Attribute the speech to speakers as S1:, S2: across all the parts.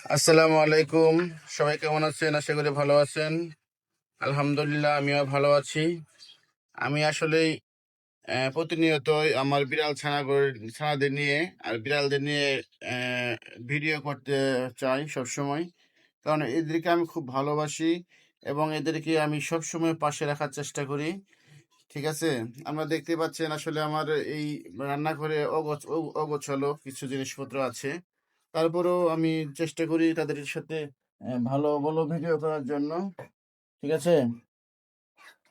S1: আসসালামু আলাইকুম। সবাই কেমন আছেন? আশা করি ভালো আছেন। আলহামদুলিল্লাহ, আমিও ভালো আছি। আমি আসলেই প্রতিনিয়তই আমার বিড়াল ছানাদের নিয়ে আর বিড়ালদের নিয়ে আহ, ভিডিও করতে চাই সবসময়, কারণ এদেরকে আমি খুব ভালোবাসি এবং এদেরকে আমি সবসময় পাশে রাখার চেষ্টা করি। ঠিক আছে, আমরা দেখতে পাচ্ছেন আসলে আমার এই রান্নাঘরে অগোছালো কিছু জিনিসপত্র আছে। তারপরেও আমি চেষ্টা করি তাদের সাথে ভালো ভালো ভিডিও করার জন্য। ঠিক আছে,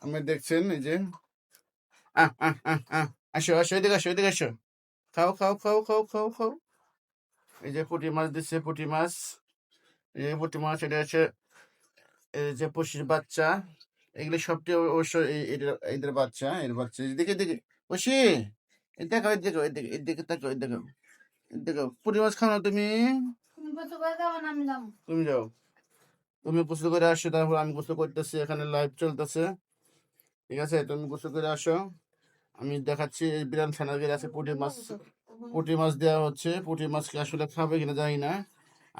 S1: আপনি দেখছেন এই যে আহ আহ আহ আহ আসো আসো, এদিকে আসো, এদিকে আসো। খাও খাও খাও খাও খাও খাও। এই যে পুঁটি মাছ দিচ্ছে, পুঁটি মাছ। এই যে পুঁটি মাছ, এটা হচ্ছে এই যে পশির বাচ্চা। এগুলি সবটি অবশ্য এদের বাচ্চা, এর বাচ্চা। এদিকে এদিকে পশি, এই দেখো, এই দেখো, এদিকে এদিকে তাকো, এই দেখো, এই দেখো। পুঁটি মাছ খাও না তুমি? তুমি যাও, তুমি গোসল করে আসো, তারপর আমি গোসল করতেছি, এখানে লাইভ চলতেছে। ঠিক আছে, তুমি গোসল করে আসো, আমি দেখাচ্ছি। এই বিড়াল ছানাদের আছে পুঁটি মাছ, পুঁটি মাছ দেওয়া হচ্ছে। পুঁটি মাছকে আসলে খাবে কিনা জানি না।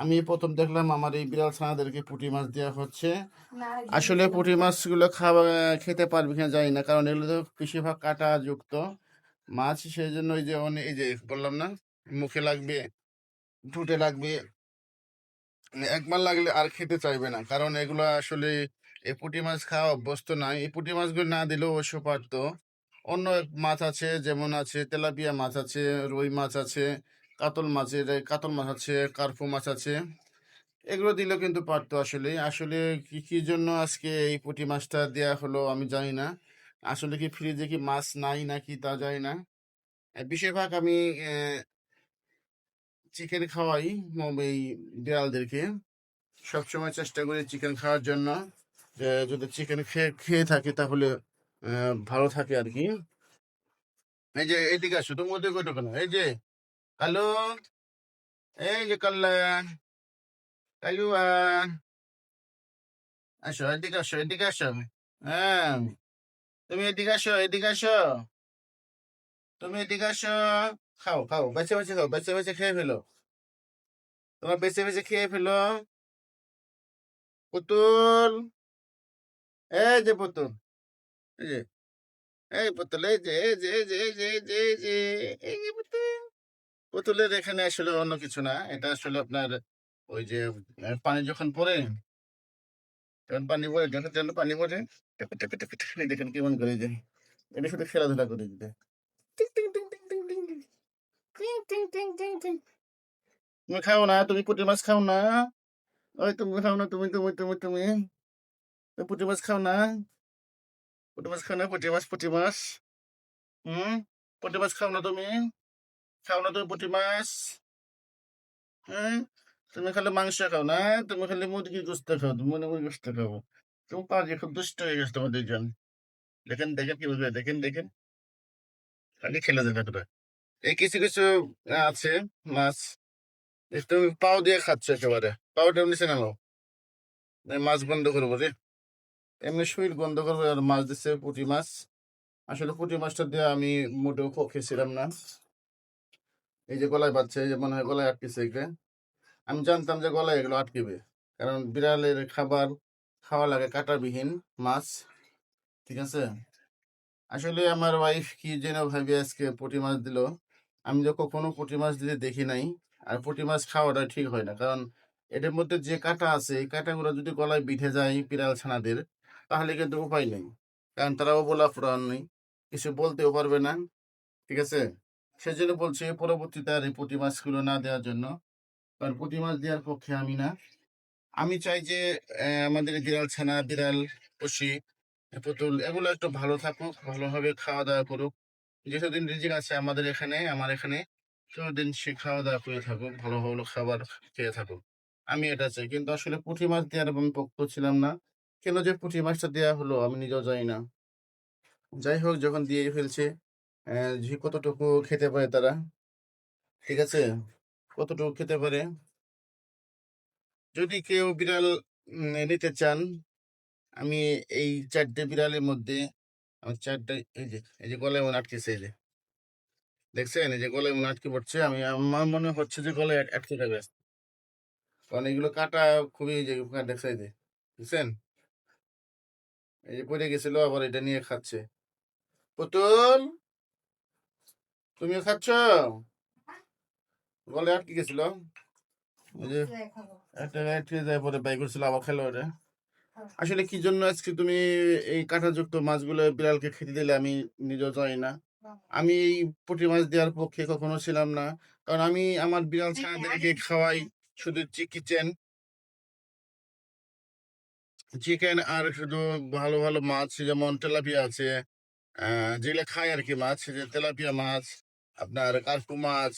S1: আমি প্রথম দেখলাম আমার এই বিড়াল ছানাদেরকে পুঁটি মাছ দেওয়া হচ্ছে। আসলে পুঁটি মাছগুলো খেতে পারবে কিনা জানি না, কারণ এগুলো তো বেশিরভাগ কাঁটা যুক্ত মাছ। সেই জন্য এই যে এই যে বললাম না, মুখে লাগবে, ঠোঁটে লাগবে, মানে একবার লাগলে আর খেতে চাইবে না, কারণ এগুলো আসলে এই পুঁটি মাছ খাওয়া অভ্যস্ত নয়। এই পুঁটি মাছগুলো না দিলেও অবশ্য পারতো। অন্য এক মাছ আছে, যেমন আছে তেলাপিয়া মাছ আছে, রুই মাছ আছে, কাতল মাছ আছে, কার্পু মাছ আছে। এগুলো দিলেও কিন্তু পারতো। আসলে আসলে কি কি জন্য আজকে এই পুঁটি মাছটা দেয়া হলো আমি জানি না। আসলে কি ফ্রিজে কি মাছ নাই নাকি তা জানি না। বেশিরভাগ আমি চিকেন খাওয়াই এই বিড়ালদেরকে। সবসময় চেষ্টা করি চিকেন খাওয়ার জন্য। যদি চিকেন খেয়ে খেয়ে থাকে তাহলে ভালো থাকে আর কি। এই যে এদিকে আসো, তুমি ওদিকে ওঠো কেন? এই যে কালু, এই যে কাল্লা, কালুয়া, আসো, এদিকে আসো, এদিকে আসো। হ্যাঁ, তুমি এদিকে আসো, এদিকে আসো, তুমি এদিকে আসো। খাও খাও, বেছে বেছে খাও, বেছে বেছে খেয়ে ফেলো, তোমার বেছে বেছে খেয়ে ফেলো। পুতুল, এই যে পুতুল, এই যে, এই পুতুল, এই যে এই যে এই যে এই যে এই যে এই যে এই যে পুতুল। পুতুলের এখানে আসলে অন্য কিছু না, এটা আসলে আপনার ওই যে পানি যখন পড়ে, যখন পানি পড়ে, যখন যখন পানি পড়ে, টেপে টেপে টেপে টেপে দেখেন কেমন করে যায়। এটা শুধু খেলাধুলা করে দিতে। টিং টিং টিং টিং টিং টিং টিং টিং টিং টিং টিং। তুমি খাও না? তুমি পুঁটি মাছ খাও না? ওই তুমি খাও না? তুমি পুঁটি মাছ খাও না? পুঁটি মাছ খাও না? পুঁটি মাছ। হুম, পুঁটি মাছ খাও না তুমি? খাও না তুমি পুঁটি মাছ? হ্যাঁ, তুমি খালি মাংস খাও না? তুমি খালি মুরগি গোস্ত খাও, তুমি মুরগি গোস্ত খাও। তুমি পাজি, খুব দুষ্ট হয়ে গেছে তোমার দুইজন। দেখেন দেখেন কি বুঝবে, দেখেন দেখেন, খালি খেলে যাবে তোরা। এই কিছু কিছু আছে মাছ, তুমি পাও দিয়ে খাচ্ছ একেবারে। পাওটা নিচে নামাও, মাছ বন্ধ করবো রে। এমনি শরীর বন্ধ করবো, আর মাছ দিচ্ছে পুঁটি মাছ। আসলে পুঁটি মাছটা দিয়ে আমি মোটেও খেয়েছিলাম না। এই যে গলায় বাচ্চা, এই যে মনে হয় গলায় আটকেছে একে। আমি জানতাম যে গলায় এগুলো আটকেবে, কারণ বিড়ালের খাবার খাওয়া লাগে কাঁটাবিহীন মাছ। ঠিক আছে, আসলে আমার ওয়াইফ কি যেন ভাবে আজকে পুঁটি মাছ দিল। আমি তো কখনো পুঁটি মাছ দিতে দেখি নাই। আর পুঁটি মাছ খাওয়াটা ঠিক হয় না, কারণ এটার মধ্যে যে কাঁটা আছে, এই কাঁটাগুলো যদি গলায় বিঁধে যায় বিড়াল ছানাদের, তাহলে কিন্তু উপায় নেই, কারণ তারাও বলা পুরান নেই, কিছু বলতেও পারবে না। ঠিক আছে, সেজন্য বলছি পরবর্তীতে আর এই পুঁটি মাছগুলো না দেওয়ার জন্য, কারণ পুঁটি মাছ দেওয়ার পক্ষে আমি না। আমি চাই যে আমাদের বিড়াল ছানা, বিড়াল, পুষি, পুতুল, এগুলো একটু ভালো থাকুক, ভালোভাবে খাওয়া দাওয়া করুক। যতদিন রিজিক আছে আমাদের এখানে, আমার এখানে, ততদিন সে খাওয়া দাওয়া করে থাকুক, ভালো ভালো খাবার খেয়ে থাকুক। আমি এটা চাই। কিন্তু আসলে পুঁটি মাছ দেওয়ার আমি পক্ষ ছিলাম না। কেন যে পুঁটি মাছটা দেওয়া হলো আমি নিজেও জানি না। যাই হোক, যখন দিয়ে ফেলছে, যে কতটুকু খেতে পারে তারা। ঠিক আছে, কতটুকু খেতে পারে। যদি কেউ বিড়াল নিতে চান, আমি এই 4টে বিড়ালের মধ্যে, আমার 4টে, এই যে গলায় মনে আটকেছে, এই যে দেখছেন, এই যে গলায় মনে আটকে পড়ছে। আমার মনে হচ্ছে যে গলায় আটকে যাবে। কারণ এগুলো কাটা খুবই যে দেখছে যে বুঝছেন, এই যে পড়ে গেছিল আবার এটা নিয়ে খাচ্ছে। পুতুল, তুমিও খাচ্ছ? গলে আটকে গেছিল, ওই যে একটা আটকে যায় পরে বাই করছিল আবার খেলো ওটা। আসলে কি জন্য আজকে তুমি এই কাঁটাযুক্ত মাছগুলো বিড়ালকে খেতে দিলে আমি নিজেও জানি না। আমি এই পুঁটি মাছ দেওয়ার পক্ষে কখনো ছিলাম না, কারণ আমি আমার বিড়াল ছানাদেরকে খাওয়াই শুধু চিকেন, চিকেন আর শুধু ভালো ভালো মাছ, যেমন তেলাপিয়া আছে, যেগুলো খাই আর কি মাছ, যে তেলাপিয়া মাছ, আপনার কার্পু মাছ,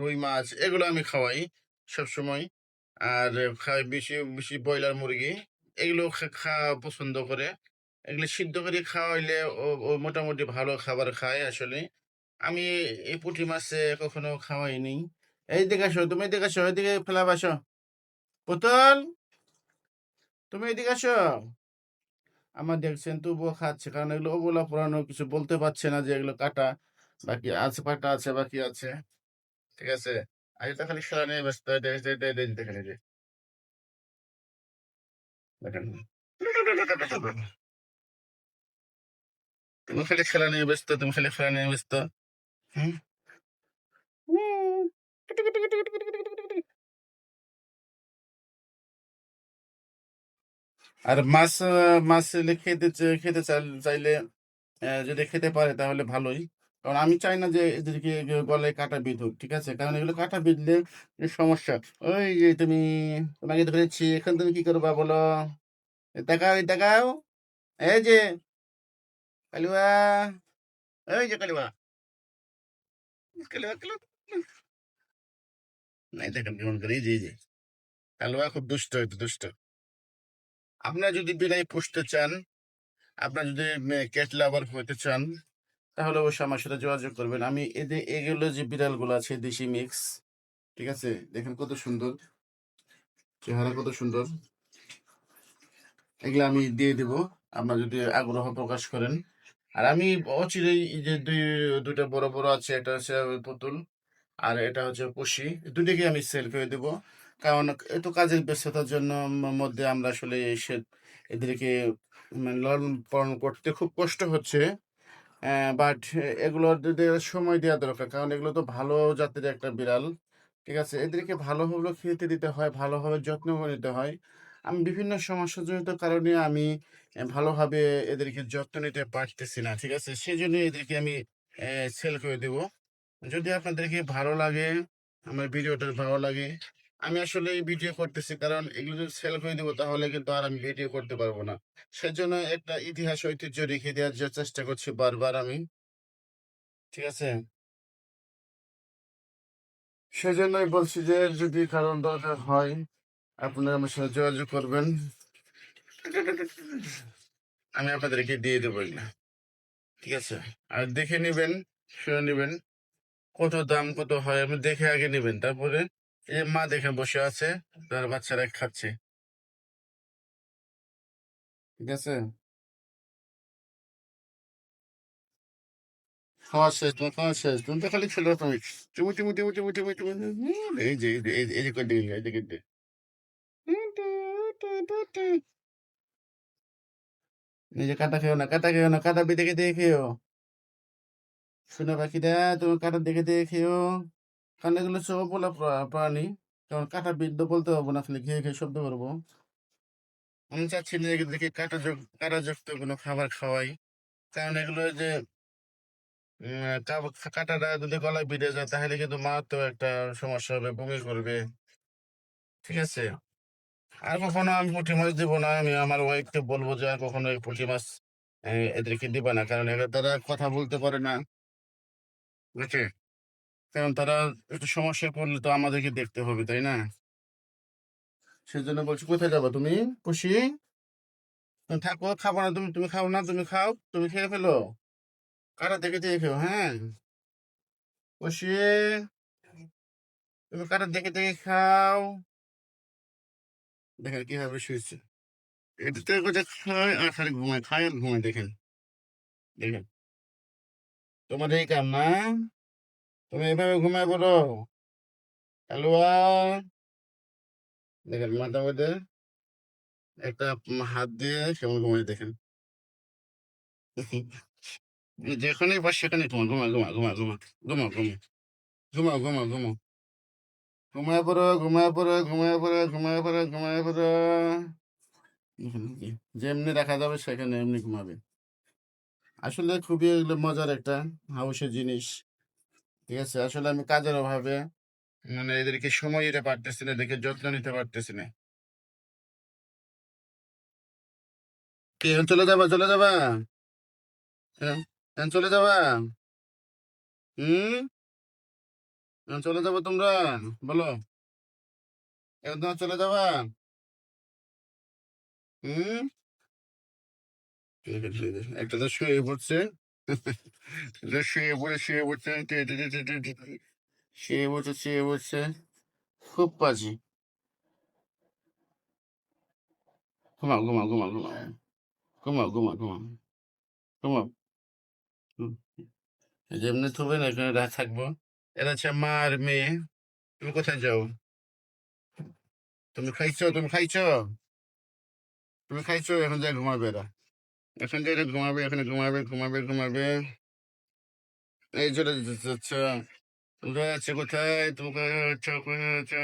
S1: রুই মাছ, এগুলো আমি খাওয়াই সবসময়। আর খাই বেশি বেশি ব্রয়লার মুরগি, এগুলো খাওয়া পছন্দ করে। এগুলো সিদ্ধ করে খাওয়াইলে ও মোটামুটি ভালো খাবার খায় আসলে। আমি এই পুঁটি মাছে কখনো খাওয়াইনি। এই দিকে আসো, তুমি এদিকে আসো, এদিকে ফেলা বাসো। পুতুল, তুমি এদিকে আসো। আমার দেখছেন তবুও খাচ্ছে, কারণ এগুলো ওগুলা পুরানো কিছু বলতে পারছে না যে এগুলো কাটা বাকি আছে, পাটা আছে, বাকি আছে। ঠিক আছে, আজ তো খালি খেলা নিয়ে ব্যস্ত, দেখেন এই যে, দেখেন তুমি খালি খেলা নিয়ে ব্যস্ত, তুমি খালি খেলা নিয়ে ব্যস্ত। হুম? হুম। আর মাছ মাছ খেতে চাইলে যদি খেতে পারে তাহলে ভালোই। কারণ আমি চাই না যে এদেরকে গলায় কাটা বিঁধুক, ঠিক আছে, কারণ এগুলো কাটা বিঁধলে সমস্যা। ওই যে তুমি, তোমাকে ধরেছি, এখন তুমি কি করবা বলো? তাকাও, এই তাকাও, এই যে কালুয়া, এই যে কালুয়া, কালুয়া, কালুয়া, নাই দেখেন কেমন করে, এই যে এই যে কালুয়া খুব দুষ্ট, একটু দুষ্ট। আপনারা যদি বিড়াই পুষতে চান, আপনার যদি ক্যাট লাভার হতে চান, তাহলে অবশ্যই আমার সাথে যোগাযোগ করবেন। আমি এদের এগুলো যে বিড়ালগুলো আছে দেশি মিক্স, ঠিক আছে, দেখেন কত সুন্দর চেহারা, কত সুন্দর, এগুলো আমি দিয়ে দিব আপনার যদি আগ্রহ প্রকাশ করেন। আর আমি অচিরেই এই যে দুইটা বড় বড় আছে, এটা হচ্ছে পুতুল আর এটা হচ্ছে পুষি, দুটিকে আমি সেল করে দেব। কারণ এত কাজের ব্যস্ততার জন্য মধ্যে আমরা আসলে এদেরকে মানে লালন পালন করতে খুব কষ্ট হচ্ছে। বাট এগুলোর যদি সময় দেওয়া দরকার, কারণ এগুলো তো ভালো জাতের একটা বিড়াল, ঠিক আছে, এদেরকে ভালোভাবে খেতে দিতে হয়, ভালোভাবে যত্ন করে নিতে হয়। আমি বিভিন্ন সমস্যাজনিত কারণে আমি ভালোভাবে এদেরকে যত্ন নিতে পারতেছি না, ঠিক আছে, সেই জন্য এদেরকে আমি সেল করে দেব। যদি আপনাদেরকে ভালো লাগে, আমার ভিডিওটা ভালো লাগে, আমি আসলে এই ভিডিও করতেছি কারণ এগুলো যদি সেল করে দেবো তাহলে কিন্তু আর আমি ভিডিও করতে পারবো না। সেজন্য একটা ইতিহাস ঐতিহ্য রেখে দেওয়ার যে চেষ্টা করছি বারবার আমি, ঠিক আছে, সেজন্যই বলছি যে যদি কারণ দরকার হয় আপনারা আমার সাথে যোগাযোগ করবেন, আমি আপনাদেরকে দিয়ে দেবো এগুলা, ঠিক আছে। আর দেখে নেবেন, শুনে নেবেন কত দাম কত হয়, আপনি দেখে আগে নেবেন, তারপরে এই যে মা দেখে বসে আছে, তার বাচ্চারা খাচ্ছে, ঠিক আছে। খাওয়া শেষ, তোমার খাওয়া শেষ, তুমি তো খালি ছিল তুমি, চুমু চুমু চুমু চুমু চুমু চুমু, এই যে এই যে করে দিকে, এই দিকে দে। এই যে কাটা খেও না, কাটা খেও না, কাটা দেখে দেখে খেও, শোনো পাখিটা, তুমি কাটা দেখে দেখে খেও, কারণ এগুলো সব বলা প্রাণী, কারণ কাটা বিদ্ধ বলতে পারবো না, খালি খেয়ে খেয়ে শব্দ করবো। আমি চাচ্ছি না এদেরকে কাটাযুক্ত কোনো খাবার খাওয়াই, কারণ এগুলো যে কাঁটাটা যদি গলায় বিঁধে যায় তাহলে কিন্তু মারাত্মক একটা সমস্যা হবে, বমি করবে, ঠিক আছে। আর কখনো আমি পুঁটি মাছ দিব না, আমি আমার ওয়াইফকে বলবো যে আর কখনো এই পুঁটি মাছ এদেরকে দিবে না, কারণ এরা তারা কথা বলতে পারে না, বুঝছে, কারণ তারা একটু সমস্যায় পড়লে তো আমাদেরকে দেখতে হবে, তাই না? সেজন্য বলছি, কোথায় যাবো তুমি খুশি? তুমি থাকো, খাবো না, তুমি তুমি খাও না, তুমি খাও, তুমি খেয়ে ফেলো, কাটা দেখে দেখে খেও, হ্যাঁ খুশি, তুমি কাটা দেখে দেখে খাও। দেখেন কিভাবে শুয়েছে, এটা তো কোথায় খায় আর খালি ঘুমায়, খায় আর ঘুমায়, দেখেন দেখেন, তোমার এই কাম না, তুমি এভাবে ঘুমায় বলো, কালুয়া, দেখেন মাথার মধ্যে একটা হাত দিয়ে কেমন ঘুমাই দেখেন। যেখানেই পাস সেখানে ঘুমা ঘুমা ঘুমা ঘুমা ঘুমা ঘুমা ঘুমা ঘুমা ঘুমা ঘুমা ঘুমায় পড়ো ঘুমায় পড়ো ঘুমায় পড়ো ঘুমায় পড়ো ঘুমায় পড়ো। যেমনি রাখা যাবে সেখানে এমনি ঘুমাবে। আসলে খুবই এগুলো মজার একটা হাউসের জিনিস। ঠিক আছে, আসলে আমি কাজের অভাবে মানে এদেরকে সময় দিতে পারতেছি না, এদেরকে যত্ন নিতে পারতেছি না। কি এখন চলে যাবা চলে যাবা? হ্যাঁ, এখন চলে যাবা? হুম, এখন চলে যাবো তোমরা? বলো, এখন তোমার চলে যাবা? হুম, ঠিক আছে, ঠিক আছে। একটা তো শুয়ে পড়ছে। একটা শুয়ে পড়ছে শুয়ে পড়ছে শুয়ে পড়ছে। খুব পাজি। ঘুমাও ঘুমাও ঘুমাও ঘুমাও ঘুমাও ঘুমাও ঘুমাও ঘুমাও। হুম, যেমনি থুবে না এখানে থাকবো। এরা হচ্ছে মা আর মেয়ে। তুমি কোথায় যাও? তুমি খাইছো? তুমি খাইছো? তুমি খাইছো? এখন যাই ঘুমাবে এরা। এখন যাই এরা ঘুমাবে, এখানে ঘুমাবে ঘুমাবে ঘুমাবে। এই চলে যেতে আচ্ছা। তোমরা আছে কোথায়? তুমি কোথায় আছো? কোথায় আছো?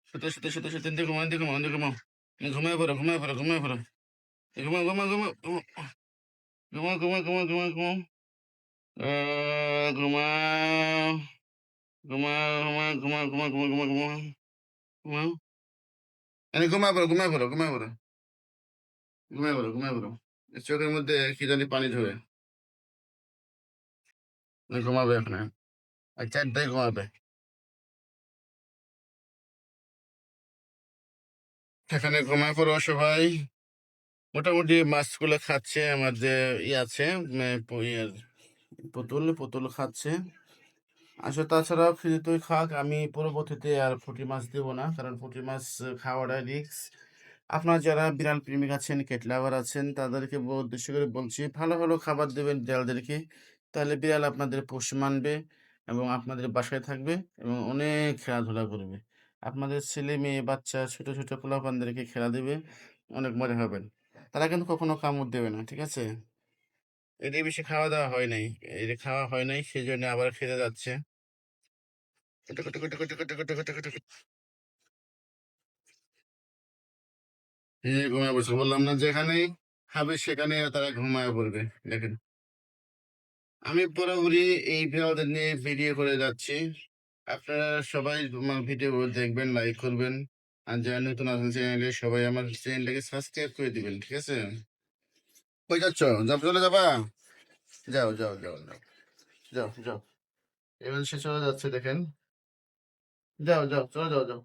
S1: শুতে শুতে শুতে শুতে দিয়ে ঘুমাও দিয়ে ঘুমাও দিয়ে ঘুমাও। ঘুমায় পড়ো ঘুমায় পড়ো ঘুমায় পড়ো। ঘুমাও ঘুমাও ঘুমাও ঘুমাও ঘুমাও ঘুমাও ঘুমাও ঘুমাও। ঘুমাও ঘুমাও ঘুমাও ঘুমাও ঘুমাও ঘুমাও ঘুমাও ঘুমাও ঘুমাও। এনে ঘুমায় পড়ো ঘুমায় পড়ো ঘুমায় পড়ো ঘুমায় পড়ো ঘুমায় পড়ো। চোখের মধ্যে কি জানি পানি ঝরে। ঘুমাবে এখানে। আর 4টায় ঘুমাবে। এখানে ঘুমায় পড়ো সবাই। মোটামুটি মাছগুলো খাচ্ছে আমার যে আছে পুতুল পুতুল খাচ্ছে। আসলে তাছাড়াও যদি তুই খাক, আমি পরবর্তীতে আর পুঁটি মাছ দেবো না, কারণ পুঁটি মাছ খাওয়াটা রিস্ক। আপনার যারা বিড়াল প্রেমিক আছেন, কেট লাভার আছেন, তাদেরকে উদ্দেশ্য করে বলছি ভালো ভালো খাবার দেবেন বিড়ালদেরকে। তাহলে বিড়াল আপনাদের পোষ মানবে এবং আপনাদের বাসায় থাকবে এবং অনেক খেলাধুলা করবে। আপনাদের ছেলে মেয়ে বাচ্চা ছোট ছোট পোলাপানদেরকে খেলা দেবে, অনেক মজা হবেন। তারা কিন্তু কখনো কামড় দেবে না, ঠিক আছে? এদের বেশি খাওয়া দাওয়া হয় নাই, এদের খাওয়া হয় নাই, সেই জন্য আবার খেতে যাচ্ছে। এই ঘুমায় পড়ছে, বললাম না যেখানেই খাবে সেখানে তারা ঘুমায় পড়বে। দেখেন, আমি পুরোপুরি এই বিড়ালদের নিয়ে ভিডিও করে যাচ্ছি। আপনারা সবাই আমার ভিডিও দেখবেন, লাইক করবেন। আর যারা নতুন আছেন চ্যানেলে, সবাই আমার চ্যানেলটাকে সাবস্ক্রাইব করে দিবেন, ঠিক আছে? কই যাচ্ছ? চলে যাবা? যাও যাও যাও যাও যাও যাও। এবার সে চলে যাচ্ছে দেখেন। যাও যাও চলে যাও যাও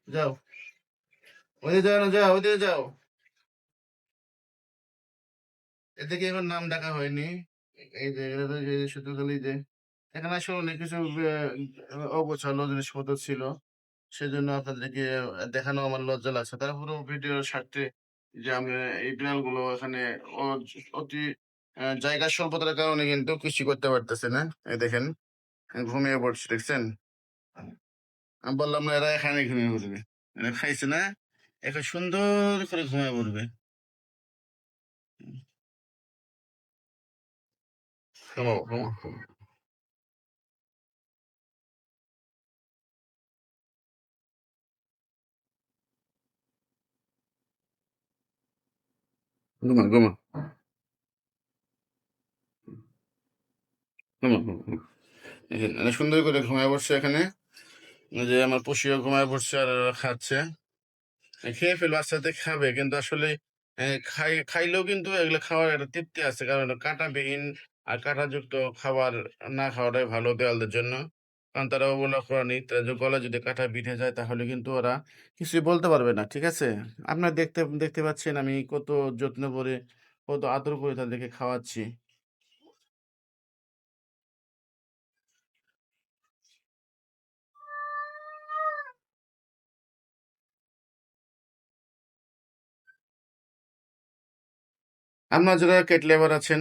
S1: যাও। ওইদিকে যাও না, যাও ওইদিকে যাও। এদিকে এবার নাম ডাকা হয়নি। এই যে এরা তো যে শুধু খালি যে এখানে আসলে অনেক কিছু অগোছালো জিনিসপত্র ছিল, সেজন্য আপনাদেরকে দেখানো আমার লজ্জা লাগছে। তারপরেও ভিডিওর স্বার্থে যে আমি এই বিড়ালগুলো এখানে অতি জায়গা স্বল্পতার কারণে কিন্তু কিছু করতে পারতেছে না। এই দেখেন, ঘুমিয়ে পড়ছে দেখছেন? আমি বললাম না, এরা এখানে ঘুমিয়ে পড়বে। এরা খাইছে না, এখন সুন্দর করে ঘুমিয়ে পড়বে। ঘুমাও ঘুমাও ঘুমা ঘুমা ঘুমা ঘুমা। এরা সুন্দর করে ঘুমায় পড়ছে এখানে। এই যে আমার পুষিও ঘুমায় পড়ছে আর ওরা খাচ্ছে। খেয়ে ফেলবে, আস্তে আস্তে খাবে, কিন্তু আসলে খাইলেও কিন্তু এগুলো খাওয়ার একটা তৃপ্তি আছে, কারণ এটা কাঁটাবিহীন আর কাঁটাযুক্ত খাবার না খাওয়াটাই ভালো দেওয়ালদের জন্য। কারণ তারা ওগুলো প্রাণী, তাদের গলা যদি কাঁটা বিঁধে যায় তাহলে কিন্তু ওরা কিছুই বলতে পারবে না, ঠিক আছে? আপনার দেখতে দেখতে পাচ্ছেন আমি কত যত্ন করে, কত আদর করে তাদেরকে খাওয়াচ্ছি। আপনার যারা কেট লেবার আছেন,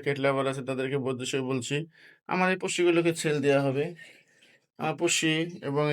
S1: কেট লেবার আছে, তাদেরকে উদ্দেশ্যে বলছি আমার এই পশুগুলোকে ছেড়ে দেওয়া হবে। আমার পশি এবং